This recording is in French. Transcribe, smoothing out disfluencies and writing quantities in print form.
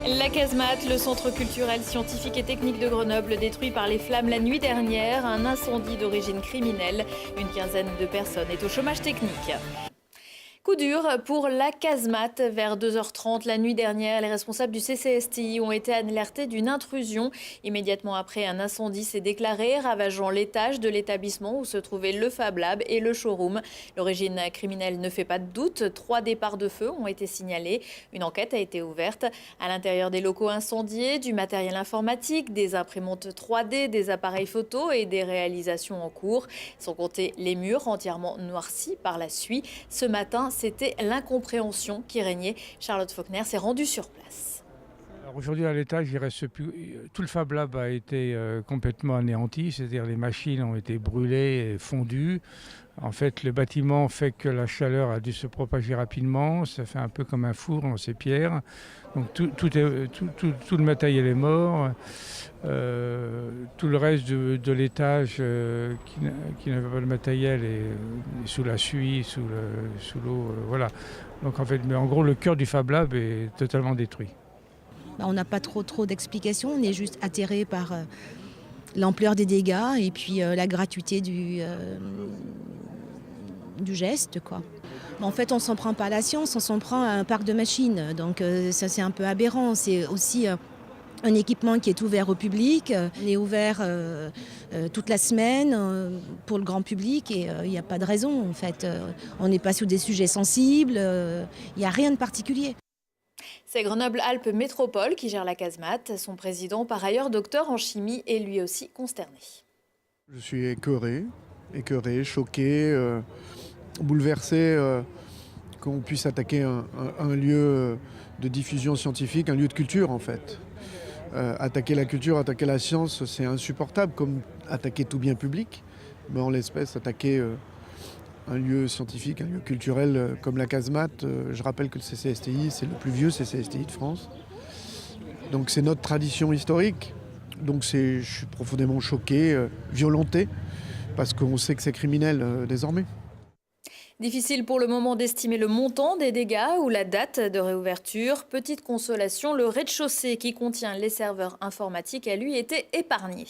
La casemate, le centre culturel, scientifique et technique de Grenoble, détruit par les flammes la nuit dernière. Un incendie d'origine criminelle. Une quinzaine de personnes est au chômage technique. Coup dur pour la casemate. Vers 2h30 la nuit dernière, les responsables du CCSTI ont été alertés d'une intrusion. Immédiatement après, un incendie s'est déclaré, ravageant l'étage de l'établissement où se trouvaient le Fab Lab et le showroom. L'origine criminelle ne fait pas de doute. 3 départs de feu ont été signalés. Une enquête a été ouverte. À l'intérieur des locaux incendiés, du matériel informatique, des imprimantes 3D, des appareils photo et des réalisations en cours. Sans compter les murs entièrement noircis par la suie. Ce matin, c'était l'incompréhension qui régnait. Charlotte Faulkner s'est rendue sur place. Aujourd'hui, à l'étage, il reste plus. Tout le Fab Lab a été complètement anéanti, c'est-à-dire les machines ont été brûlées et fondues. En fait, le bâtiment fait que la chaleur a dû se propager rapidement. Ça fait un peu comme un four dans ces pierres. Donc tout le matériel est mort. Tout le reste de l'étage qui n'avait pas de matériel est sous la suie, sous l'eau. Voilà. Donc en fait, mais en gros, le cœur du Fab Lab est totalement détruit. On n'a pas trop d'explications, on est juste atterré par l'ampleur des dégâts et puis la gratuité du geste, quoi. En fait, on ne s'en prend pas à la science, on s'en prend à un parc de machines. Donc ça, c'est un peu aberrant. C'est aussi un équipement qui est ouvert au public. On est ouvert toute la semaine pour le grand public et il n'y a pas de raison, en fait. On n'est pas sur des sujets sensibles, il n'y a rien de particulier. C'est Grenoble-Alpes Métropole qui gère la casemate. Son président, par ailleurs docteur en chimie, est lui aussi consterné. Je suis écœuré, choqué, bouleversé qu'on puisse attaquer un lieu de diffusion scientifique, un lieu de culture en fait. Attaquer la culture, attaquer la science, c'est insupportable, comme attaquer tout bien public. Mais en l'espèce, attaquer un lieu scientifique, un lieu culturel comme la casemate. Je rappelle que le CCSTI, c'est le plus vieux CCSTI de France. Donc c'est notre tradition historique. Donc je suis profondément choqué, violenté, parce qu'on sait que c'est criminel désormais. Difficile pour le moment d'estimer le montant des dégâts ou la date de réouverture. Petite consolation, le rez-de-chaussée qui contient les serveurs informatiques a lui été épargné.